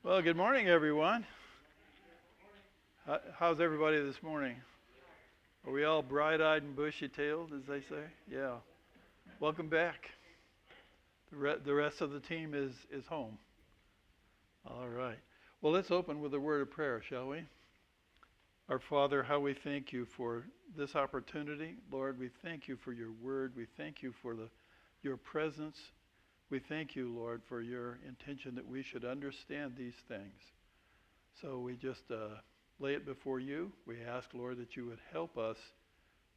Well, good morning, everyone. How's everybody this morning? Are we all bright-eyed and bushy-tailed, as they say? Yeah. Welcome back. The rest of the team is home. All right. Well, let's open with a word of prayer, shall we? Our Father, how we thank you for this opportunity. Lord, we thank you for your word. We thank you for your presence. We thank you, Lord, for your intention that we should understand these things. So we just lay it before you. We ask, Lord, that you would help us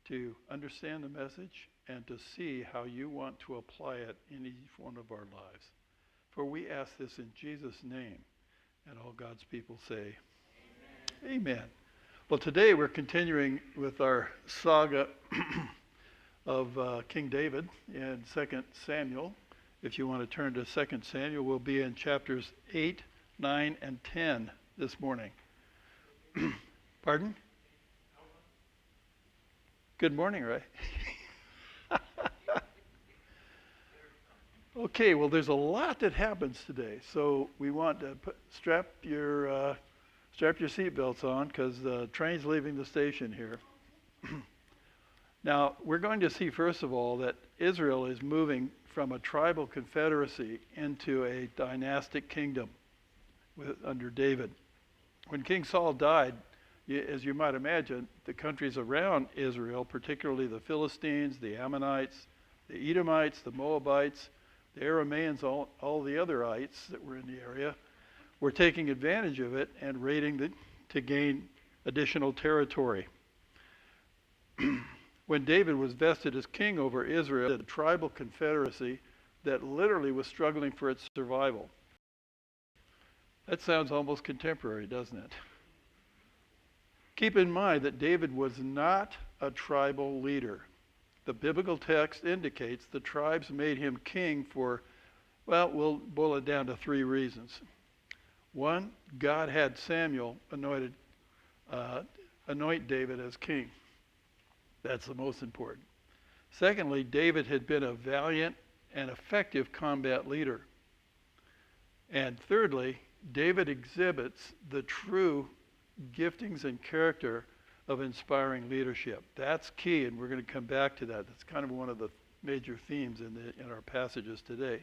to understand the message and to see how you want to apply it in each one of our lives. For we ask this in Jesus' name. And all God's people say, Amen. Amen. Well, today we're continuing with our saga of King David in 2 Samuel. If you want to turn to 2 Samuel, we'll be in chapters 8, 9, and 10 this morning. Pardon? Good morning, Ray. Okay, well, there's a lot that happens today, so we want to strap your seatbelts on because the train's leaving the station here. Now, we're going to see, first of all, that Israel is moving from a tribal confederacy into a dynastic kingdom under David. When King Saul died, as you might imagine, the countries around Israel, particularly the Philistines, the Ammonites, the Edomites, the Moabites, the Arameans, all the other ites that were in the area, were taking advantage of it and raiding to gain additional territory. When David was vested as king over Israel, a tribal confederacy that literally was struggling for its survival. That sounds almost contemporary, doesn't it? Keep in mind that David was not a tribal leader. The biblical text indicates the tribes made him king for, well, we'll boil it down to 3 reasons. One, God had Samuel anoint David as king. That's the most important. Secondly, David had been a valiant and effective combat leader. And thirdly, David exhibits the true giftings and character of inspiring leadership. That's key, and we're going to come back to that. That's kind of one of the major themes in our passages today.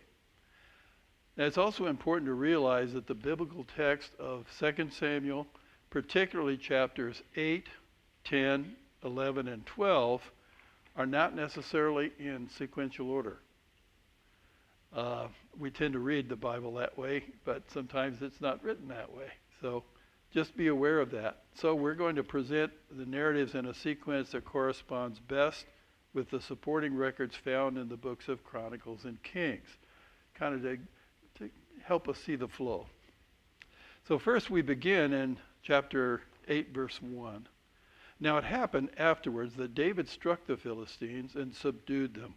Now, it's also important to realize that the biblical text of 2 Samuel, particularly chapters 8, 10, 11, and 12, are not necessarily in sequential order. We tend to read the Bible that way, but sometimes it's not written that way. So just be aware of that. So we're going to present the narratives in a sequence that corresponds best with the supporting records found in the books of Chronicles and Kings, kind of to help us see the flow. So first we begin in chapter 8, verse 1. Now it happened afterwards that David struck the Philistines and subdued them.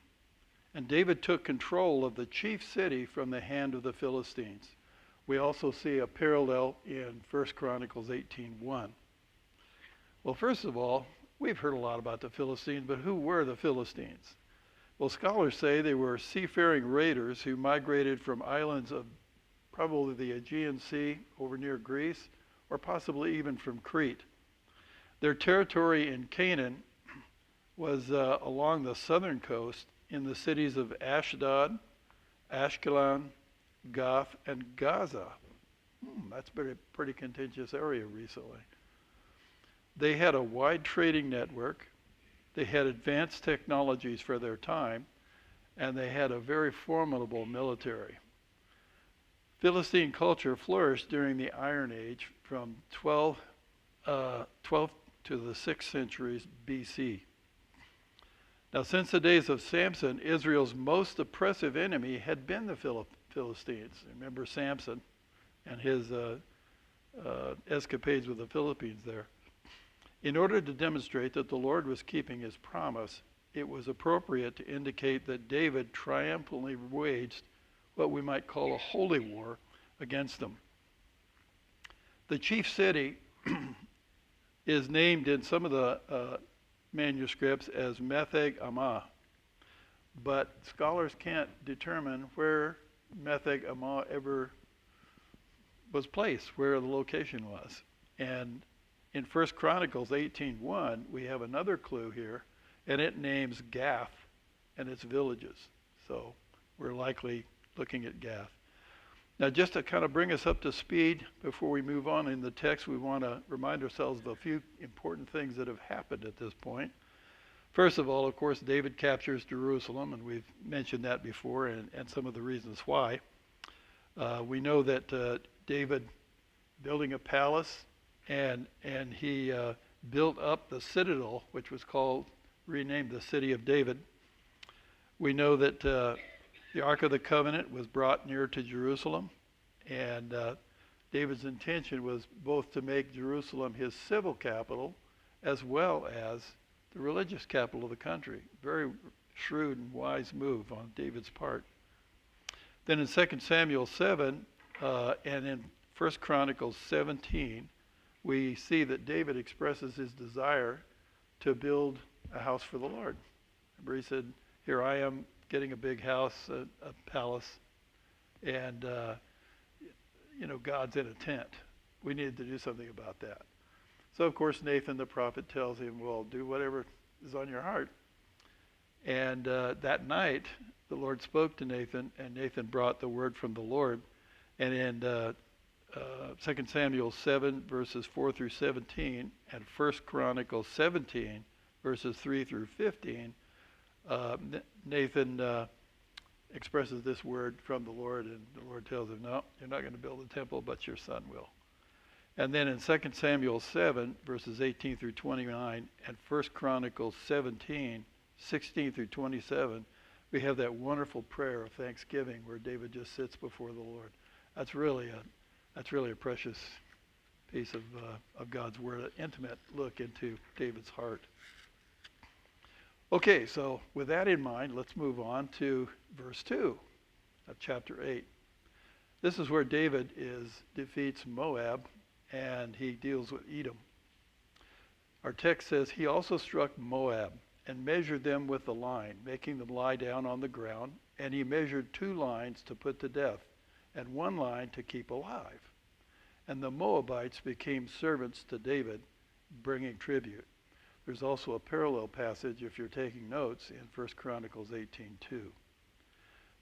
And David took control of the chief city from the hand of the Philistines. We also see a parallel in 1 Chronicles 18:1. Well, first of all, we've heard a lot about the Philistines, but who were the Philistines? Well, scholars say they were seafaring raiders who migrated from islands of probably the Aegean Sea over near Greece, or possibly even from Crete. Their territory in Canaan was along the southern coast in the cities of Ashdod, Ashkelon, Gath, and Gaza. That's been a pretty contentious area recently. They had a wide trading network. They had advanced technologies for their time, and they had a very formidable military. Philistine culture flourished during the Iron Age from 12 to the 6th centuries BC. Now, since the days of Samson, Israel's most oppressive enemy had been the Philistines. Remember Samson and his escapades with the Philistines there. In order to demonstrate that the Lord was keeping his promise, it was appropriate to indicate that David triumphantly waged what we might call a holy war against them. The chief city is named in some of the manuscripts as Metheg Ammah, but scholars can't determine where Metheg Ammah ever was placed, where the location was. And in 1 Chronicles 18:1, we have another clue here, and it names Gath and its villages. So we're likely looking at Gath. Now, just to kind of bring us up to speed before we move on in the text, we want to remind ourselves of a few important things that have happened at this point. First of all, of course, David captures Jerusalem, and we've mentioned that before, and some of the reasons why. We know that David building a palace, and he built up the citadel, which was renamed the City of David. We know that the Ark of the Covenant was brought near to Jerusalem, and David's intention was both to make Jerusalem his civil capital as well as the religious capital of the country. Very shrewd and wise move on David's part. Then in 2 Samuel 7 and in 1 Chronicles 17, we see that David expresses his desire to build a house for the Lord. Remember, he said, "Here I am getting a big house, a palace, and God's in a tent. We needed to do something about that." So of course Nathan the prophet tells him, "Well, do whatever is on your heart." And that night the Lord spoke to Nathan, and Nathan brought the word from the Lord. And in 2 Samuel 7 verses 4 through 17 and 1 Chronicles 17 verses 3 through 15, Nathan expresses this word from the Lord, and the Lord tells him, "No, you're not going to build a temple, but your son will." And then in 2 Samuel 7, verses 18 through 29, and 1 Chronicles 17, 16 through 27, we have that wonderful prayer of thanksgiving where David just sits before the Lord. That's really a precious piece of God's word, an intimate look into David's heart. Okay, so with that in mind, let's move on to verse 2 of chapter 8. This is where David defeats Moab, and he deals with Edom. Our text says, "He also struck Moab and measured them with a line, making them lie down on the ground. And he measured 2 lines to put to death, and 1 line to keep alive. And the Moabites became servants to David, bringing tribute." There's also a parallel passage, if you're taking notes, in 1 Chronicles 18:2.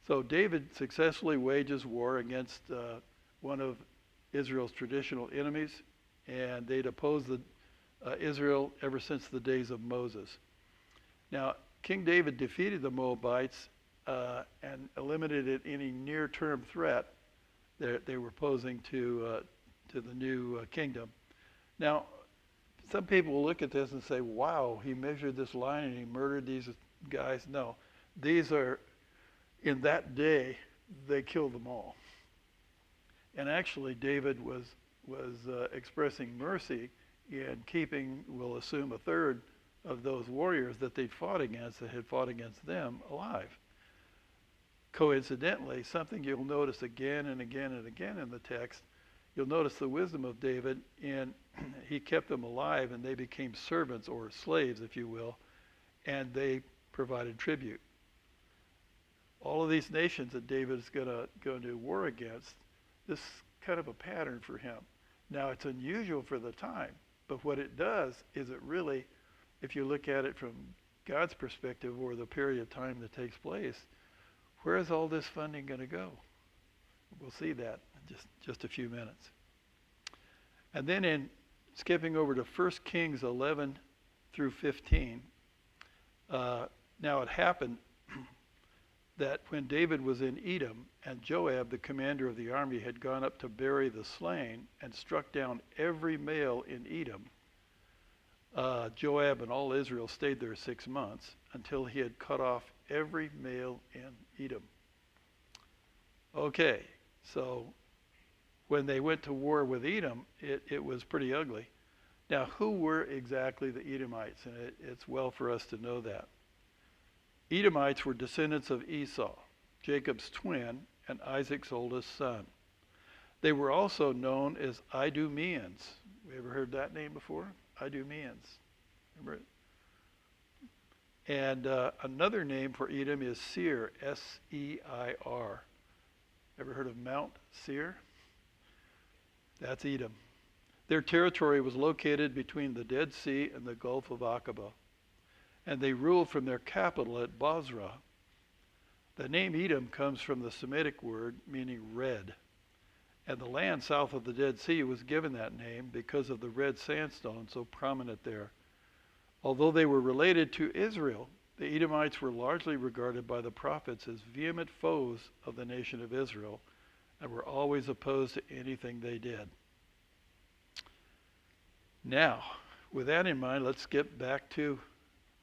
So David successfully wages war against one of Israel's traditional enemies, and they'd opposed Israel ever since the days of Moses. Now, King David defeated the Moabites and eliminated any near-term threat that they were posing to the new kingdom. Now, some people will look at this and say, "Wow, he measured this line and he murdered these guys." No, these are, in that day, they killed them all. And actually, David was expressing mercy in keeping, we'll assume, a third of those warriors that they fought against, that had fought against them, alive. Coincidentally, something you'll notice again and again and again in the text, you'll notice the wisdom of David, and he kept them alive, and they became servants, or slaves, if you will, and they provided tribute. All of these nations that David is going to go into war against, this is kind of a pattern for him. Now, it's unusual for the time, but what it does is it really, if you look at it from God's perspective or the period of time that takes place, where is all this funding going to go? We'll see that in just a few minutes. And then in skipping over to 1 Kings 11 through 15, now it happened that when David was in Edom, and Joab, the commander of the army, had gone up to bury the slain and struck down every male in Edom, Joab and all Israel stayed there 6 months until he had cut off every male in Edom. Okay, so when they went to war with Edom, it was pretty ugly. Now, who were exactly the Edomites? And it's well for us to know that. Edomites were descendants of Esau, Jacob's twin and Isaac's oldest son. They were also known as Idumeans. We ever heard that name before? Idumeans. Remember it? And another name for Edom is Seir, S-E-I-R. Ever heard of Mount Seir? That's Edom. Their territory was located between the Dead Sea and the Gulf of Aqaba, and they ruled from their capital at Bozrah. The name Edom comes from the Semitic word meaning red, and the land south of the Dead Sea was given that name because of the red sandstone so prominent there. Although they were related to Israel, the Edomites were largely regarded by the prophets as vehement foes of the nation of Israel and were always opposed to anything they did. Now, with that in mind, let's get back to,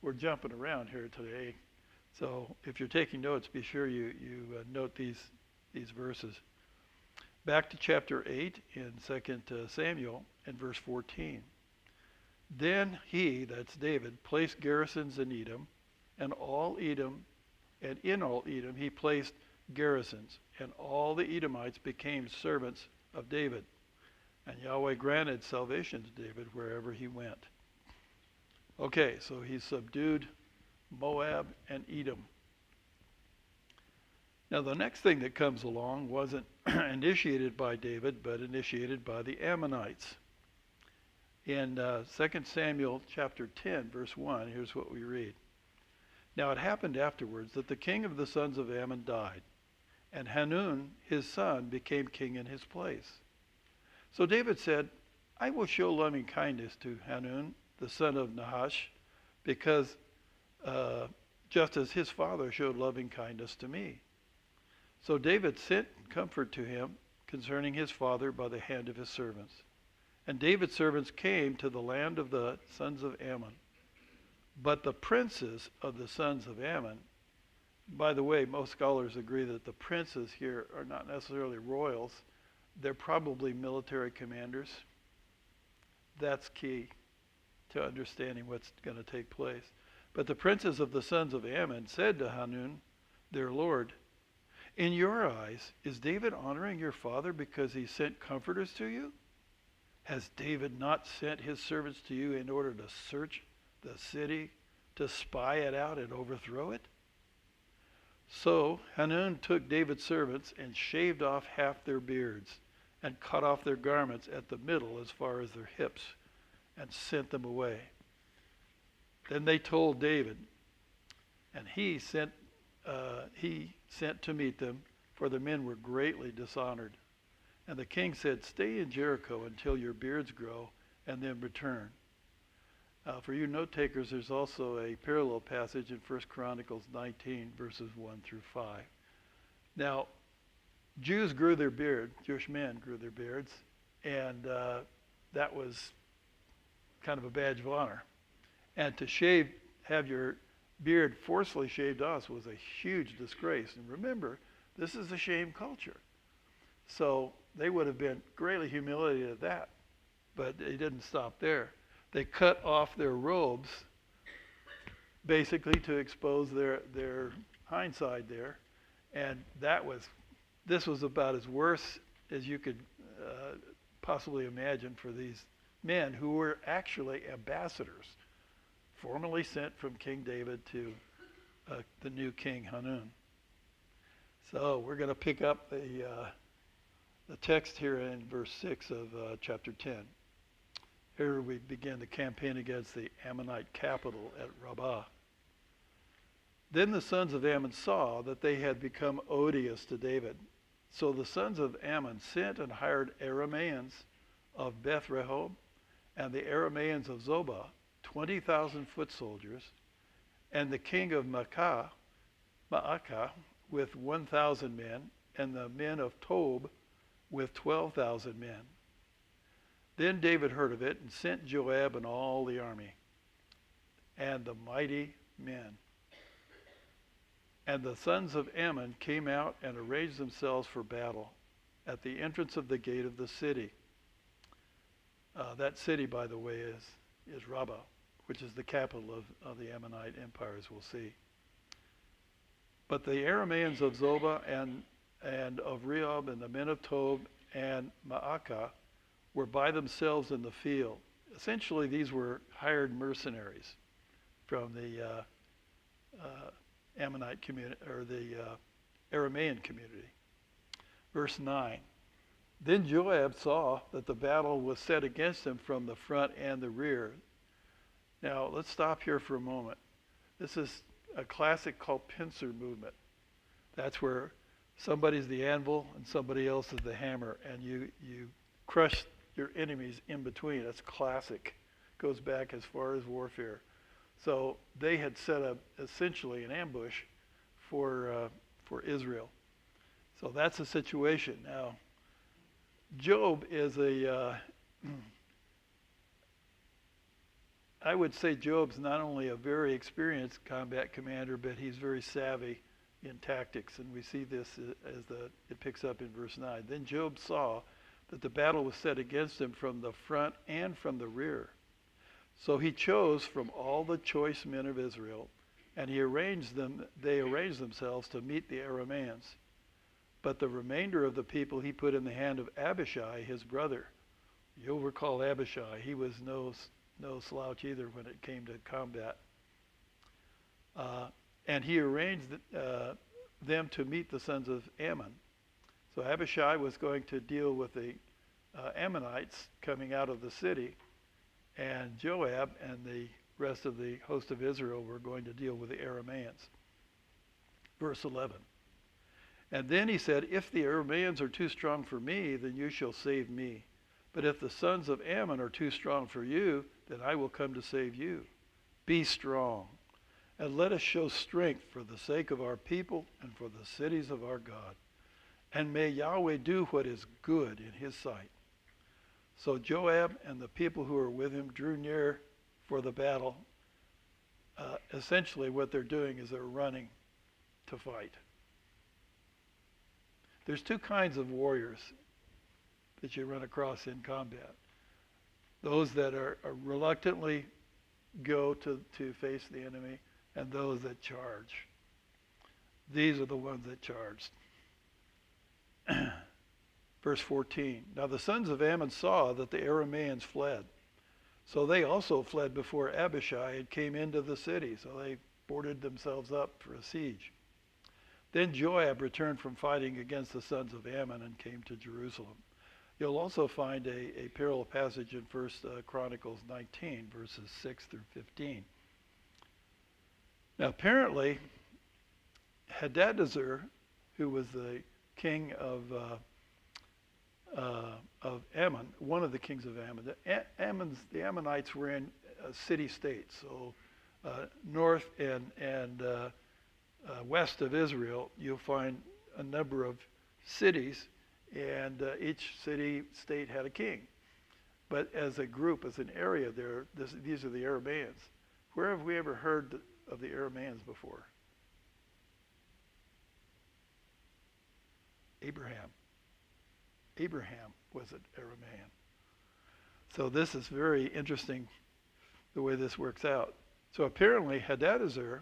we're jumping around here today. So if you're taking notes, be sure you note these verses. Back to chapter 8 in 2 Samuel and verse 14. Then he, that's David, placed garrisons in Edom, and in all Edom he placed garrisons, and all the Edomites became servants of David. And Yahweh granted salvation to David wherever he went. Okay, so he subdued Moab and Edom. Now the next thing that comes along wasn't initiated by David, but initiated by the Ammonites. In 2 Samuel chapter 10, verse 1, here's what we read. Now it happened afterwards that the king of the sons of Ammon died, and Hanun, his son, became king in his place. So David said, I will show loving kindness to Hanun, the son of Nahash, because just as his father showed loving kindness to me. So David sent comfort to him concerning his father by the hand of his servants. And David's servants came to the land of the sons of Ammon. But the princes of the sons of Ammon, by the way, most scholars agree that the princes here are not necessarily royals. They're probably military commanders. That's key to understanding what's going to take place. But the princes of the sons of Ammon said to Hanun, their lord, in your eyes, is David honoring your father because he sent comforters to you? Has David not sent his servants to you in order to search the city, to spy it out and overthrow it? So Hanun took David's servants and shaved off half their beards and cut off their garments at the middle as far as their hips and sent them away. Then they told David, and he sent to meet them, for the men were greatly dishonored. And the king said, stay in Jericho until your beards grow, and then return. For you note takers, there's also a parallel passage in 1 Chronicles 19, verses 1 through 5. Now, Jews grew their beard, Jewish men grew their beards, and that was kind of a badge of honor. And to have your beard forcefully shaved off was a huge disgrace. And remember, this is a shame culture. So they would have been greatly humiliated at that, but they didn't stop there. They cut off their robes, basically to expose their hindside there, and this was about as worse as you could possibly imagine for these men who were actually ambassadors, formally sent from King David to the new king Hanun. So we're going to pick up the text here in verse 6 of chapter 10. Here we begin the campaign against the Ammonite capital at Rabbah. Then the sons of Ammon saw that they had become odious to David. So the sons of Ammon sent and hired Arameans of Beth Rehob and the Arameans of Zobah, 20,000 foot soldiers, and the king of Maacah with 1,000 men, and the men of Tob with 12,000 men. Then David heard of it and sent Joab and all the army and the mighty men. And the sons of Ammon came out and arranged themselves for battle at the entrance of the gate of the city. That city, by the way, is Rabbah, which is the capital of the Ammonite empire, as we'll see. But the Arameans of Zobah and of Rehob and the men of Tob and Maacah were by themselves in the field. Essentially, these were hired mercenaries from the Ammonite community, or the Aramean community. Verse 9. Then Joab saw that the battle was set against him from the front and the rear. Now, let's stop here for a moment. This is a classic called pincer movement. That's where somebody's the anvil and somebody else is the hammer, and you crush your enemies in between. That's classic. Goes back as far as warfare. So they had set up essentially an ambush for Israel. So that's the situation. Now, Job is I would say Job's not only a very experienced combat commander, but he's very savvy in tactics, and we see this as it picks up in verse 9. Then Job saw that the battle was set against him from the front and from the rear. So he chose from all the choice men of Israel, and they arranged themselves to meet the Arameans. But the remainder of the people he put in the hand of Abishai, his brother. You'll recall Abishai. He was no slouch either when it came to combat. And he arranged them to meet the sons of Ammon. So Abishai was going to deal with the Ammonites coming out of the city, and Joab and the rest of the host of Israel were going to deal with the Arameans. Verse 11. And then he said, if the Arameans are too strong for me, then you shall save me. But if the sons of Ammon are too strong for you, then I will come to save you. Be strong, and let us show strength for the sake of our people and for the cities of our God. And may Yahweh do what is good in his sight. So Joab and the people who were with him drew near for the battle. Essentially what they're doing is they're running to fight. There's two kinds of warriors that you run across in combat. Those that are reluctantly go to face the enemy, and those that charge. These are the ones that charged. Verse 14. Now the sons of Ammon saw that the Arameans fled. So they also fled before Abishai had came into the city. So they boarded themselves up for a siege. Then Joab returned from fighting against the sons of Ammon and came to Jerusalem. You'll also find a parallel passage in 1 Chronicles 19, verses 6 through 15. Now apparently, Hadadezer, who was the king of Ammon, one of the kings of Ammon, the Ammonites were in city-states, so north and west of Israel, you'll find a number of cities, and each city-state had a king. But as a group, as an area, these are the Arameans. Where have we ever heard of the Arameans before? Abraham. Abraham was an Aramean. So this is very interesting, the way this works out. So apparently Hadadezer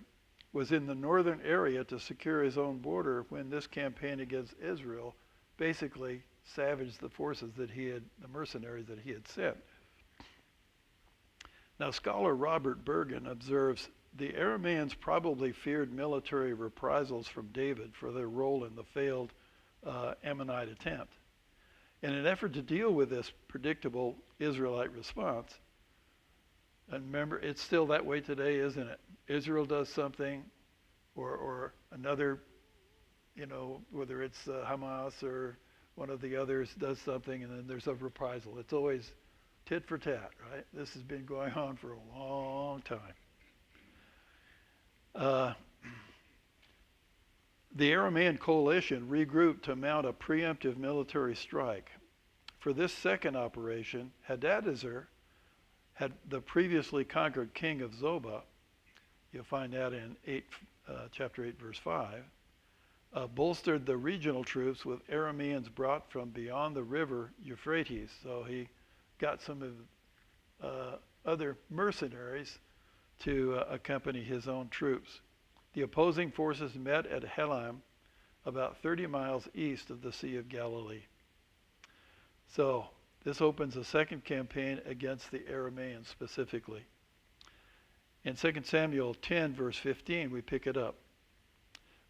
was in the northern area to secure his own border when this campaign against Israel basically savaged the forces the mercenaries that he had sent. Now scholar Robert Bergen observes the Arameans probably feared military reprisals from David for their role in the failed Ammonite attempt. In an effort to deal with this predictable Israelite response, and remember, it's still that way today, isn't it? Israel does something, or another, whether it's Hamas or one of the others does something, and then there's a reprisal. It's always tit for tat, right? This has been going on for a long time. The Aramean coalition regrouped to mount a preemptive military strike. For this second operation, Hadadezer had the previously conquered king of Zobah, you'll find that in chapter 8, verse 5, bolstered the regional troops with Arameans brought from beyond the river Euphrates. So he got some of other mercenaries to accompany his own troops. The opposing forces met at Helam, about 30 miles east of the Sea of Galilee. So this opens a second campaign against the Arameans specifically. In 2 Samuel 10, verse 15, we pick it up.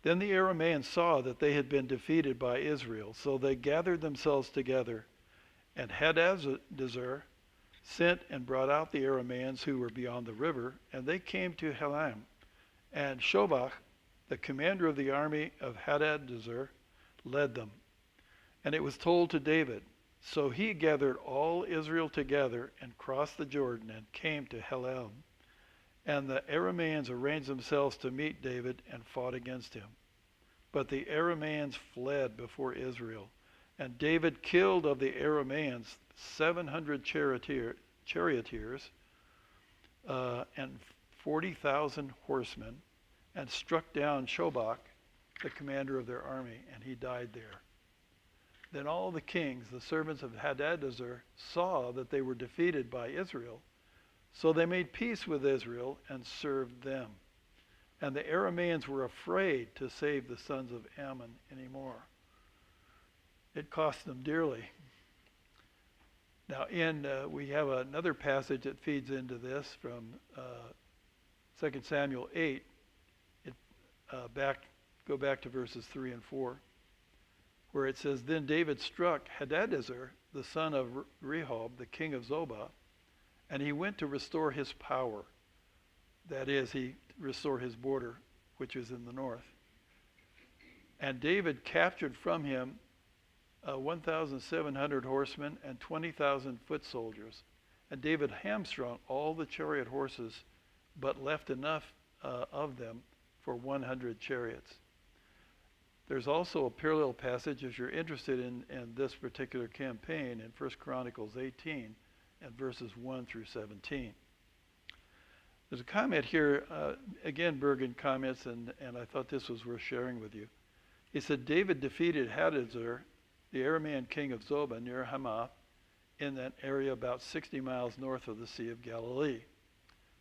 Then the Arameans saw that they had been defeated by Israel, so they gathered themselves together, and Hadadezer sent and brought out the Arameans who were beyond the river, and they came to Helam. And Shobach, the commander of the army of Hadadezer, led them. And it was told to David. So he gathered all Israel together and crossed the Jordan and came to Helam. And the Arameans arranged themselves to meet David and fought against him. But the Arameans fled before Israel. And David killed of the Arameans 700 charioteers and 40,000 horsemen, and struck down Shobach, the commander of their army, and he died there. Then all the kings, the servants of Hadadezer, saw that they were defeated by Israel, so they made peace with Israel and served them. And the Arameans were afraid to save the sons of Ammon anymore. It cost them dearly. Now, we have another passage that feeds into this from 2 Samuel 8. Go back to verses 3 and 4, where it says, Then David struck Hadadezer, the son of Rehob, the king of Zobah, and he went to restore his power. That is, he restored his border, which is in the north. And David captured from him 1,700 horsemen and 20,000 foot soldiers. And David hamstrung all the chariot horses, but left enough of them for 100 chariots. There's also a parallel passage, if you're interested in this particular campaign, in 1 Chronicles 18 and verses 1 through 17. There's a comment here, again, Bergen comments, and I thought this was worth sharing with you. He said, David defeated Hadadezer, the Aramean king of Zobah, near Hamath, in that area about 60 miles north of the Sea of Galilee,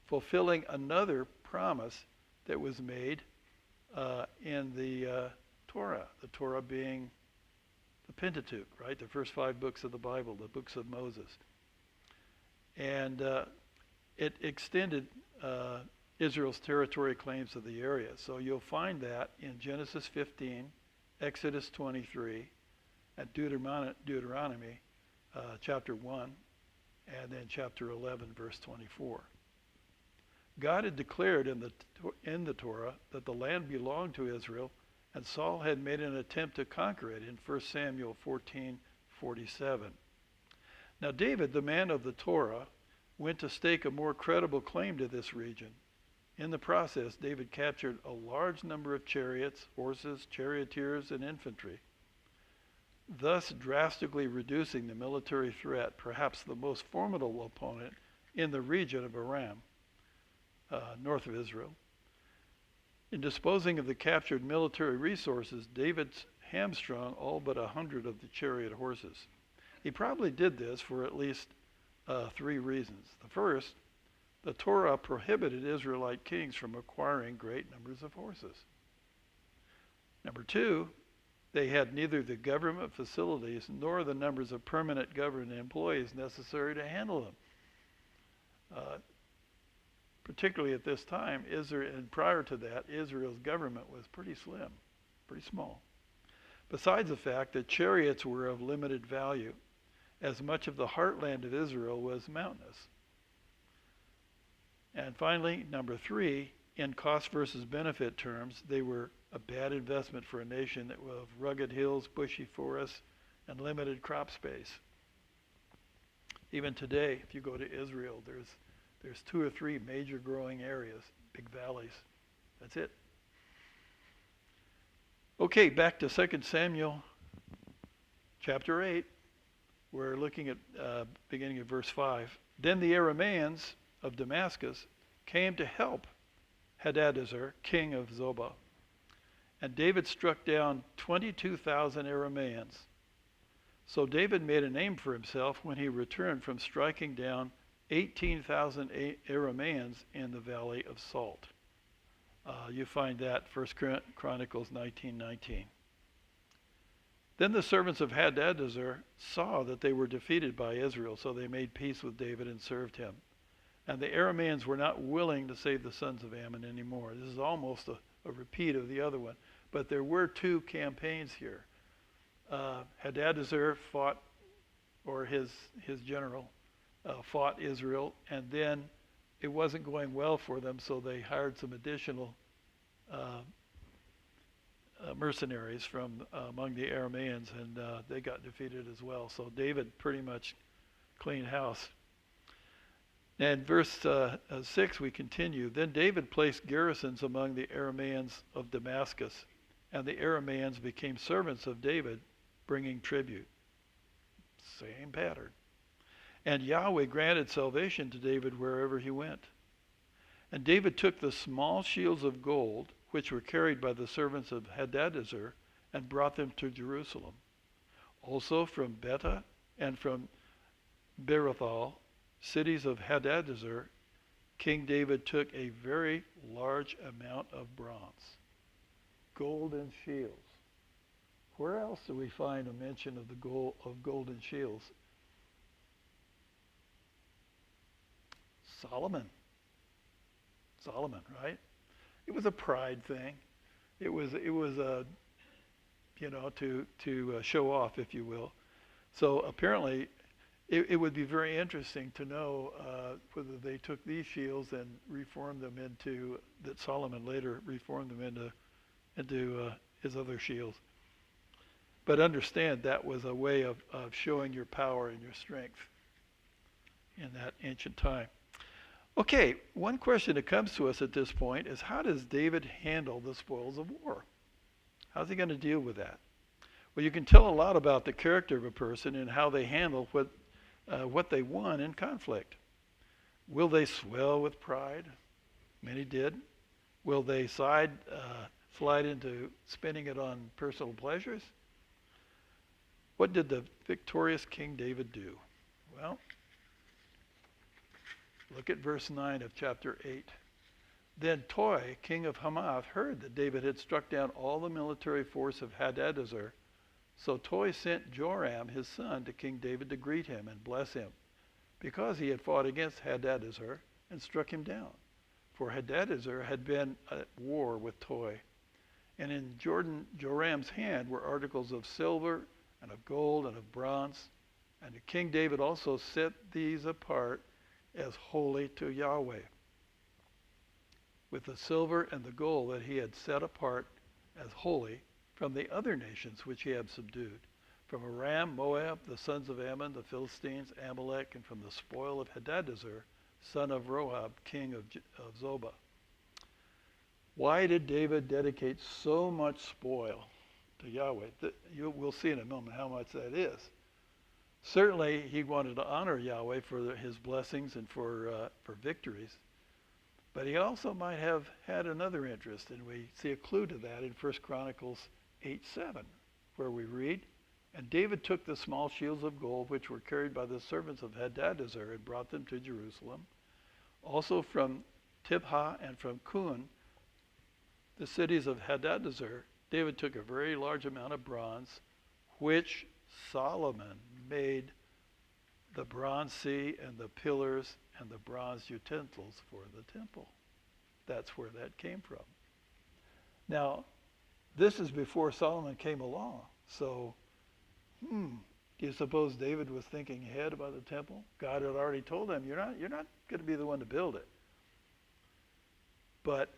fulfilling another promise that was made in the Torah being the Pentateuch, right? The first 5 books of the Bible, the books of Moses. And it extended Israel's territory claims of the area. So you'll find that in Genesis 15, Exodus 23, and Deuteronomy chapter 1, and then chapter 11, verse 24. God had declared in the Torah that the land belonged to Israel, and Saul had made an attempt to conquer it in 1 Samuel 14:47. Now David, the man of the Torah, went to stake a more credible claim to this region. In the process, David captured a large number of chariots, horses, charioteers, and infantry, thus drastically reducing the military threat, perhaps the most formidable opponent in the region of Aram, north of Israel. In disposing of the captured military resources, David hamstrung all but 100 of the chariot horses. He probably did this for at least 3 reasons. The first, the Torah prohibited Israelite kings from acquiring great numbers of horses. Number 2, they had neither the government facilities nor the numbers of permanent government employees necessary to handle them. Particularly at this time, and prior to that, Israel's government was pretty slim, pretty small. Besides the fact that chariots were of limited value, as much of the heartland of Israel was mountainous. And finally, number 3, in cost versus benefit terms, they were a bad investment for a nation that was of rugged hills, bushy forests, and limited crop space. Even today, if you go to Israel, there's 2 or 3 major growing areas, big valleys. That's it. Okay, back to 2 Samuel chapter 8. We're looking at beginning of verse 5. Then the Arameans of Damascus came to help Hadadezer, king of Zobah. And David struck down 22,000 Arameans. So David made a name for himself when he returned from striking down 18,000 Arameans in the Valley of Salt. You find that 1 Chronicles 19:19. Then the servants of Hadadezer saw that they were defeated by Israel, so they made peace with David and served him. And the Arameans were not willing to save the sons of Ammon anymore. This is almost a repeat of the other one. But there were two campaigns here. Hadadezer fought, or his general fought Israel, and then it wasn't going well for them, so they hired some additional mercenaries from among the Arameans, and they got defeated as well. So David pretty much cleaned house. And verse 6, we continue. Then David placed garrisons among the Arameans of Damascus, and the Arameans became servants of David, bringing tribute. Same pattern. And Yahweh granted salvation to David wherever he went. And David took the small shields of gold, which were carried by the servants of Hadadezer, and brought them to Jerusalem. Also from Betah and from Berothal, cities of Hadadezer, King David took a very large amount of bronze, golden shields. Where else do we find a mention of the golden shields? Solomon, right? It was a pride thing. It was a, to show off, if you will. So apparently, it would be very interesting to know whether they took these shields and reformed them into, that Solomon later reformed them into his other shields. But understand that was a way of showing your power and your strength in that ancient time. Okay, one question that comes to us at this point is, how does David handle the spoils of war? How's he going to deal with that? Well, you can tell a lot about the character of a person and how they handle what they won in conflict. Will they swell with pride? Many did. Will they slide into spending it on personal pleasures? What did the victorious King David do? Well, look at verse 9 of chapter 8. Then Toi, king of Hamath, heard that David had struck down all the military force of Hadadezer. So Toi sent Joram, his son, to King David to greet him and bless him, because he had fought against Hadadezer and struck him down. For Hadadezer had been at war with Toi. And in Joram's hand were articles of silver and of gold and of bronze. And King David also set these apart as holy to Yahweh, with the silver and the gold that he had set apart as holy from the other nations which he had subdued, from Aram, Moab, the sons of Ammon, the Philistines, Amalek, and from the spoil of Hadadezer, son of Rohab, king of Zobah. Why did David dedicate so much spoil to Yahweh? We'll see in a moment how much that is. Certainly, he wanted to honor Yahweh for his blessings and for victories. But he also might have had another interest, and we see a clue to that in 1 Chronicles 8:7, where we read, And David took the small shields of gold which were carried by the servants of Hadadezer and brought them to Jerusalem. Also from Tibhah and from Kun, the cities of Hadadezer, David took a very large amount of bronze, which Solomon made the bronze sea and the pillars and the bronze utensils for the temple. That's where that came from. Now, this is before Solomon came along. So, do you suppose David was thinking ahead about the temple? God had already told him, you're not going to be the one to build it. But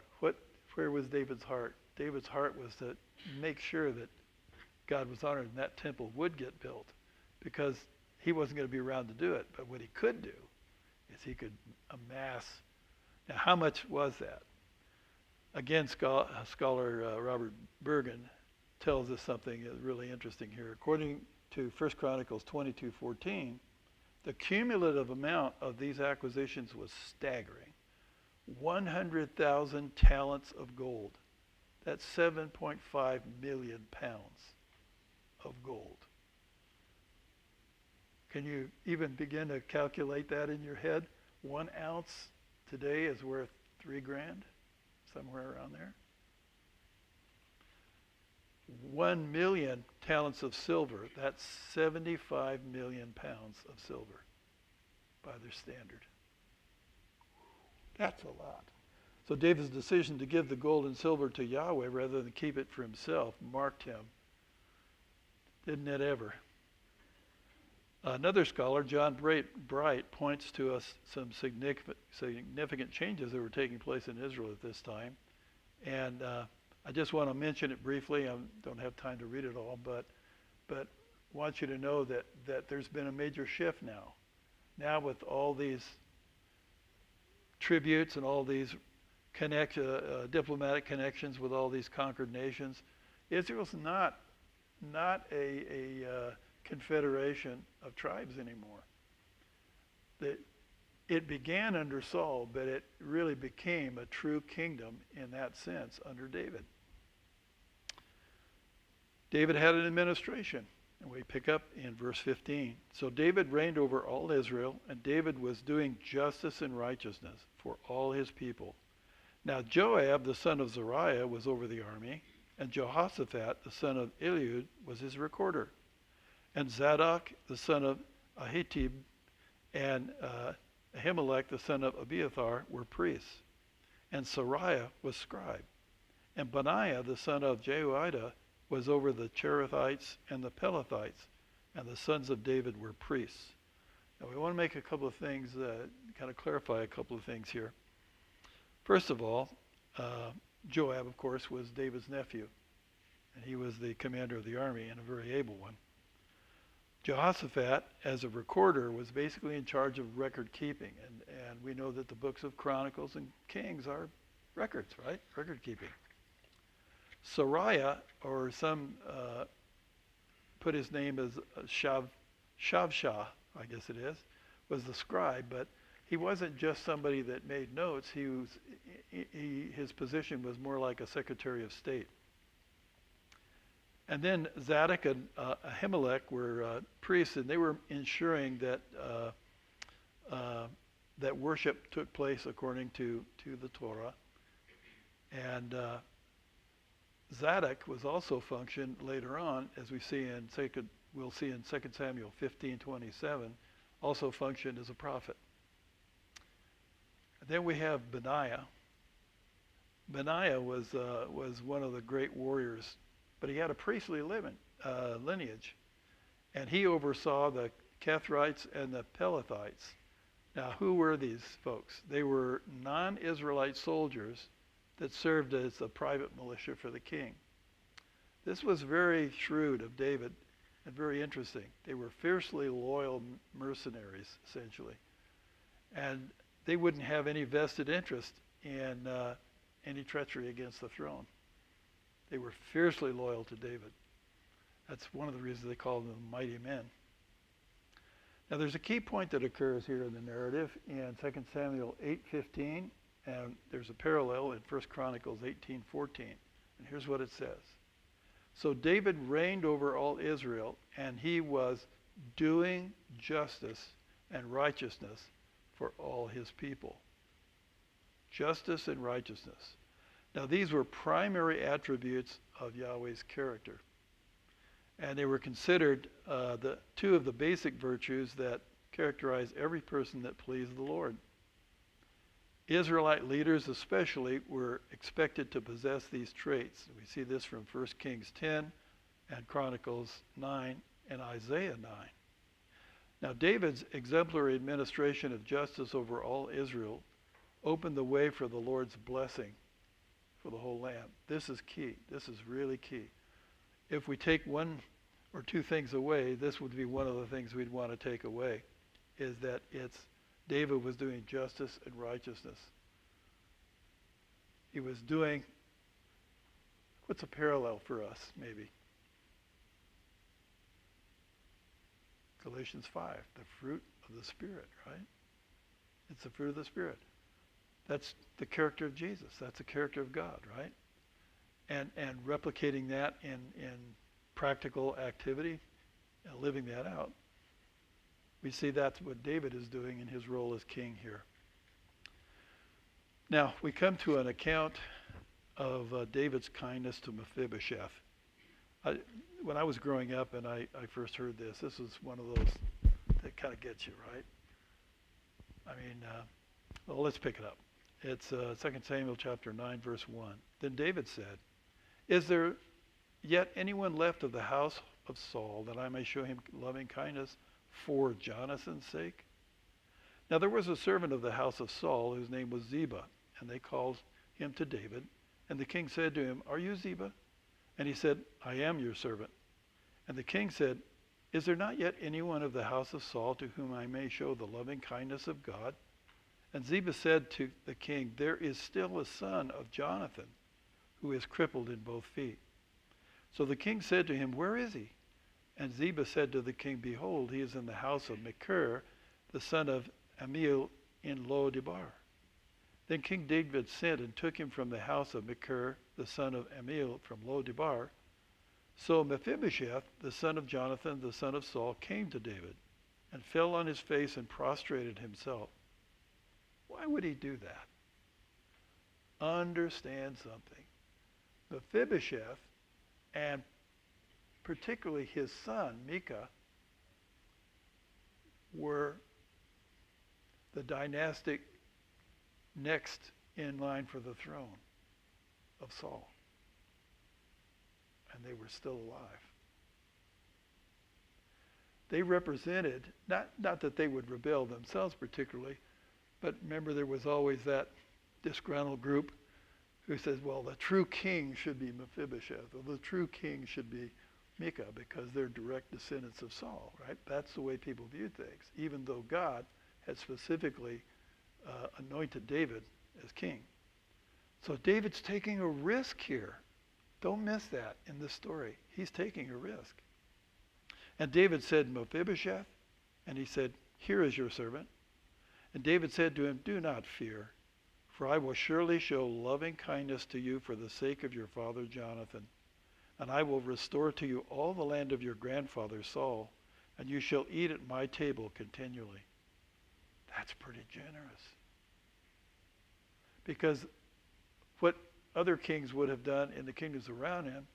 where was David's heart? David's heart was to make sure that God was honored and that temple would get built, because he wasn't going to be around to do it. But what he could do is he could amass. Now, how much was that? Again, scholar Robert Bergen tells us something really interesting here. According to 1 Chronicles 22:14, the cumulative amount of these acquisitions was staggering. 100,000 talents of gold. That's 7.5 million pounds of gold. Can you even begin to calculate that in your head? 1 ounce today is worth $3,000, somewhere around there. 1 million talents of silver, that's 75 million pounds of silver by their standard. That's a lot. So David's decision to give the gold and silver to Yahweh rather than keep it for himself marked him. Didn't it ever? Another scholar, John Bright, points to us some significant changes that were taking place in Israel at this time. And I just want to mention it briefly. I don't have time to read it all, but want you to know that there's been a major shift now. Now with all these tributes and all these diplomatic connections with all these conquered nations, Israel's not a confederation of tribes anymore. It began under Saul, but it really became a true kingdom in that sense under David. David had an administration, and we pick up in verse 15. So David reigned over all Israel, and David was doing justice and righteousness for all his people. Now Joab, the son of Zeruiah, was over the army, and Jehoshaphat, the son of Eliud, was his recorder. And Zadok, the son of Ahitub, and Ahimelech, the son of Abiathar, were priests. And Sariah was scribe. And Benaiah, the son of Jehoiada, was over the Cherethites and the Pelethites. And the sons of David were priests. Now we want to make a couple of things, kind of clarify a couple of things here. First of all, Joab, of course, was David's nephew. And he was the commander of the army and a very able one. Jehoshaphat, as a recorder, was basically in charge of record keeping. And we know that the books of Chronicles and Kings are records, right? Record keeping. Sariah, or some put his name as Shavshah, I guess it is, was the scribe, but he wasn't just somebody that made notes. His position was more like a Secretary of State. And then Zadok and Ahimelech were priests, and they were ensuring that that worship took place according to the Torah. And Zadok was also functioned later on, as we'll see in 2 Samuel 15:27, also functioned as a prophet. And then we have Benaiah. Benaiah was one of the great warriors, but he had a priestly lineage, and he oversaw the Kethrites and the Pelethites. Now, who were these folks? They were non-Israelite soldiers that served as a private militia for the king. This was very shrewd of David and very interesting. They were fiercely loyal mercenaries, essentially, and they wouldn't have any vested interest in any treachery against the throne. They were fiercely loyal to David. That's one of the reasons they called them mighty men. Now there's a key point that occurs here in the narrative in 2 Samuel 8:15, and there's a parallel in 1 Chronicles 18:14. And here's what it says. So David reigned over all Israel, and he was doing justice and righteousness for all his people. Justice and righteousness. Now these were primary attributes of Yahweh's character. And they were considered the two of the basic virtues that characterize every person that pleased the Lord. Israelite leaders especially were expected to possess these traits. We see this from 1 Kings 10 and Chronicles 9 and Isaiah 9. Now David's exemplary administration of justice over all Israel opened the way for the Lord's blessing for the whole land. This is key. This is really key. If we take one or two things away, this would be one of the things we'd want to take away, is that David was doing justice and righteousness. He was doing, what's a parallel for us, maybe? Galatians 5, the fruit of the Spirit, right? It's the fruit of the Spirit. That's the character of Jesus. That's the character of God, right? And replicating that in practical activity, and living that out. We see that's what David is doing in his role as king here. Now, we come to an account of David's kindness to Mephibosheth. When I was growing up and I first heard this was one of those that kind of gets you, right? I mean, well, let's pick it up. It's 2 Samuel chapter 9, verse 1. Then David said, "Is there yet anyone left of the house of Saul that I may show him loving kindness for Jonathan's sake?" Now there was a servant of the house of Saul whose name was Ziba, and they called him to David. And the king said to him, "Are you Ziba?" And he said, "I am your servant." And the king said, "Is there not yet anyone of the house of Saul to whom I may show the loving kindness of God?" And Ziba said to the king, "There is still a son of Jonathan who is crippled in both feet." So the king said to him, "Where is he?" And Ziba said to the king, "Behold, he is in the house of McCulley, the son of Amiel in Lo-debar." Then King David sent and took him from the house of McCulley, the son of Amiel from Lo-debar. So Mephibosheth, the son of Jonathan, the son of Saul, came to David and fell on his face and prostrated himself. Why would he do that? Understand something. Mephibosheth, and particularly his son, Micah, were the dynastic next in line for the throne of Saul. And they were still alive. They represented, not that they would rebel themselves particularly, but remember there was always that disgruntled group who says, well, the true king should be Mephibosheth, or the true king should be Micah, because they're direct descendants of Saul, right? That's the way people viewed things, even though God had specifically anointed David as king. So David's taking a risk here. Don't miss that in this story. He's taking a risk. And David said, "Mephibosheth?" And he said, "Here is your servant." And David said to him, "Do not fear, for I will surely show loving kindness to you for the sake of your father Jonathan. And I will restore to you all the land of your grandfather Saul, and you shall eat at my table continually." That's pretty generous. Because what other kings would have done in the kingdoms around him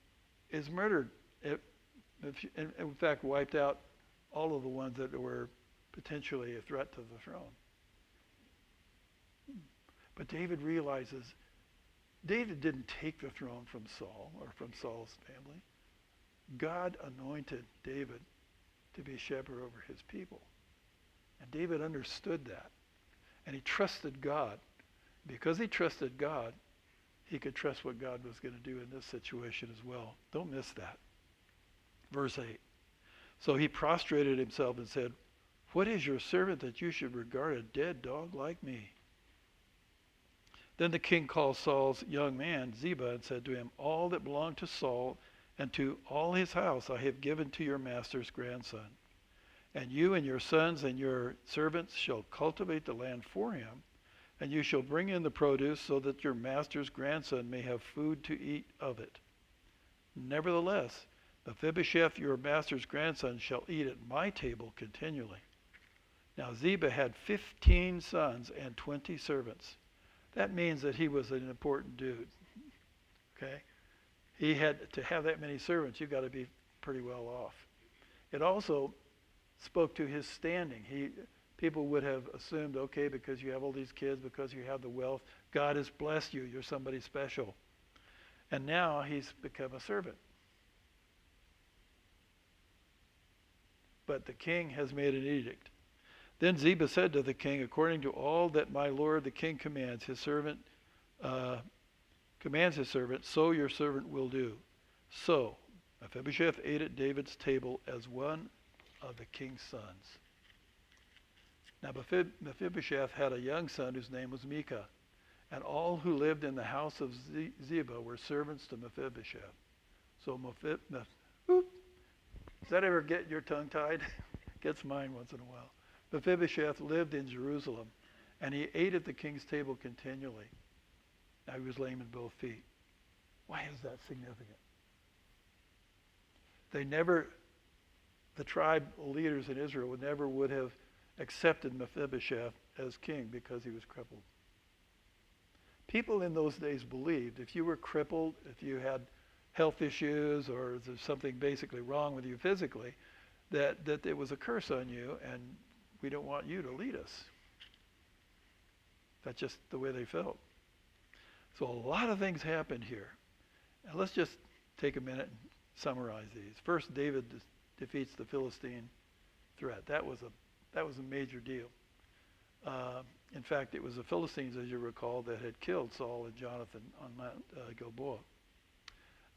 is murdered. In fact, wiped out all of the ones that were potentially a threat to the throne. But David realizes David didn't take the throne from Saul or from Saul's family. God anointed David to be shepherd over his people. And David understood that. And he trusted God. Because he trusted God, he could trust what God was going to do in this situation as well. Don't miss that. Verse 8. So he prostrated himself and said, "What is your servant that you should regard a dead dog like me?" Then the king called Saul's young man, Ziba, and said to him, "All that belonged to Saul and to all his house I have given to your master's grandson. And you and your sons and your servants shall cultivate the land for him, and you shall bring in the produce so that your master's grandson may have food to eat of it. Nevertheless, Mephibosheth, your master's grandson, shall eat at my table continually." Now Ziba had 15 sons and 20 servants. That means that he was an important dude. Okay? He had to have that many servants. You've got to be pretty well off. It also spoke to his standing. People would have assumed, okay, because you have all these kids, because you have the wealth, God has blessed you. You're somebody special. And now he's become a servant. But the king has made an edict. Then Ziba said to the king, "According to all that my lord the king commands his servant, so your servant will do." So Mephibosheth ate at David's table as one of the king's sons. Now Mephibosheth had a young son whose name was Micah, and all who lived in the house of Ziba were servants to Mephibosheth. So does that ever get your tongue tied? Gets mine once in a while. Mephibosheth lived in Jerusalem, and he ate at the king's table continually. Now he was lame in both feet. Why is that significant? The tribe leaders in Israel would have accepted Mephibosheth as king because he was crippled. People in those days believed if you were crippled, if you had health issues, or there's something basically wrong with you physically, that it was a curse on you, and we don't want you to lead us. That's just the way they felt. So a lot of things happened here. And let's just take a minute and summarize these. First, David defeats the Philistine threat. That was a major deal. In fact, it was the Philistines, as you recall, that had killed Saul and Jonathan on Mount Gilboa.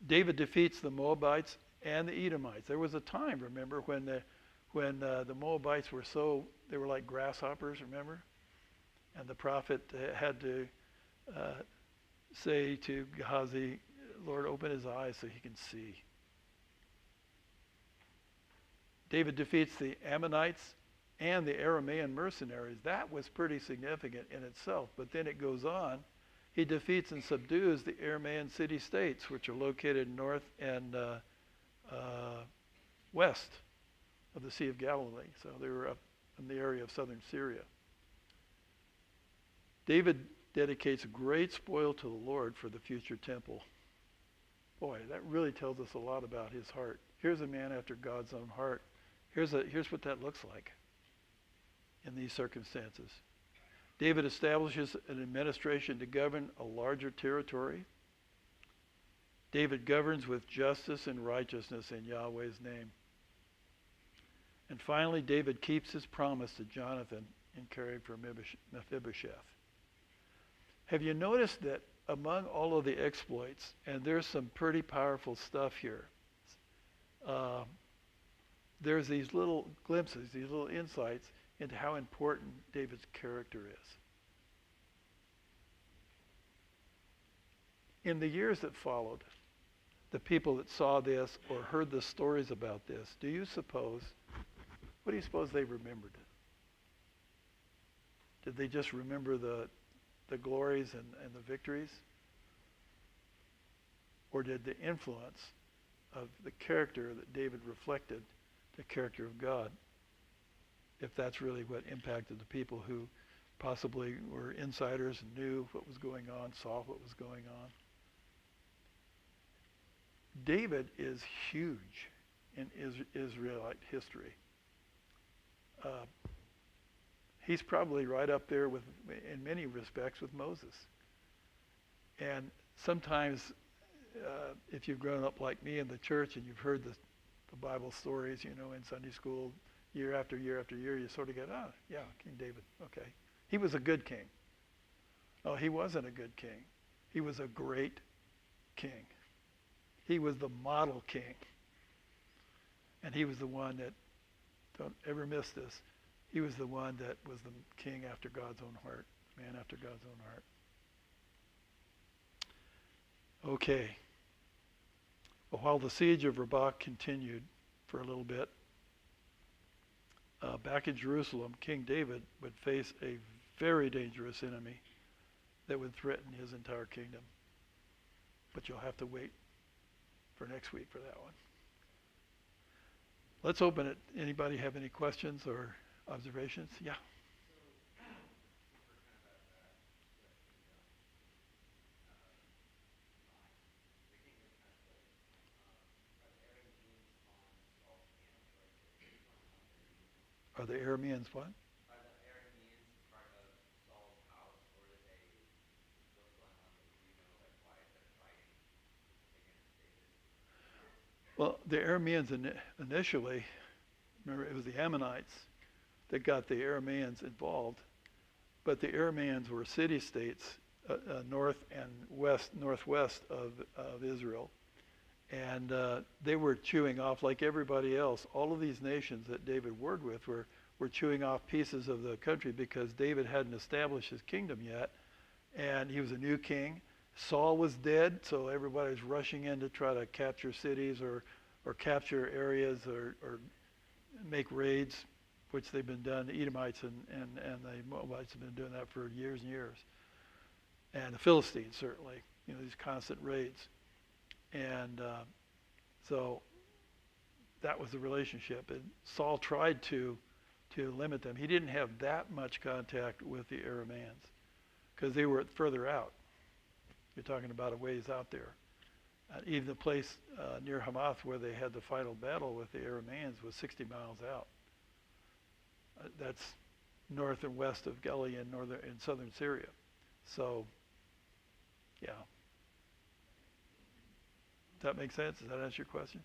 David defeats the Moabites and the Edomites. There was a time, remember, when the Moabites they were like grasshoppers, remember? And the prophet had to say to Gehazi, Lord, open his eyes so he can see. David defeats the Ammonites and the Aramean mercenaries. That was pretty significant in itself. But then it goes on. He defeats and subdues the Aramean city-states, which are located north and west of the Sea of Galilee. So they were up in the area of southern Syria. David dedicates great spoil to the Lord for the future temple. Boy, that really tells us a lot about his heart. Here's a man after God's own heart. Here's what that looks like in these circumstances. David establishes an administration to govern a larger territory. David governs with justice and righteousness in Yahweh's name. And finally, David keeps his promise to Jonathan in caring for Mephibosheth. Have you noticed that among all of the exploits, and there's some pretty powerful stuff here, there's these little glimpses, these little insights into how important David's character is. In the years that followed, the people that saw this or heard the stories about this, what do you suppose they remembered? Did they just remember the glories and the victories? Or did the influence of the character that David reflected, the character of God, if that's really what impacted the people who possibly were insiders and knew what was going on, saw what was going on? David is huge in Israelite history. He's probably right up there with, in many respects, with Moses. And sometimes, if you've grown up like me in the church and you've heard the Bible stories, in Sunday school, year after year after year, you sort of get, yeah, King David, okay. He was a good king. No, he wasn't a good king. He was a great king. He was the model king. And he was the one that, don't ever miss this, he was the one that was the king after God's own heart, man after God's own heart. Okay. Well, while the siege of Rabbah continued for a little bit, back in Jerusalem, King David would face a very dangerous enemy that would threaten his entire kingdom. But you'll have to wait for next week for that one. Let's open it. Anybody have any questions or observations? Yeah. Are the Arameans what? Are the Arameans part of Saul's house, or did they, what's going on? Do you know, like, why they're fighting against David? Well, the Arameans initially, remember, it was the Ammonites that got the Arameans involved, but the Arameans were city-states north and northwest of Israel. And they were chewing off, like everybody else, all of these nations that David warred with were chewing off pieces of the country because David hadn't established his kingdom yet. And he was a new king. Saul was dead, so everybody was rushing in to try to capture cities or capture areas or make raids, which they've been done. The Edomites and the Moabites have been doing that for years and years. And the Philistines, certainly, these constant raids. And so that was the relationship. And Saul tried to limit them. He didn't have that much contact with the Arameans because they were further out. You're talking about a ways out there. Even the place near Hamath where they had the final battle with the Arameans was 60 miles out. That's north and west of Galilee in southern Syria. So, yeah. Does that make sense? Does that answer your question?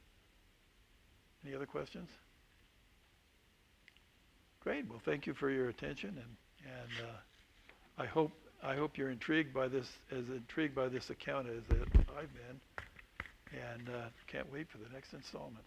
Any other questions? Great. Well, thank you for your attention, and I hope you're intrigued by this account as I've been, and can't wait for the next installment.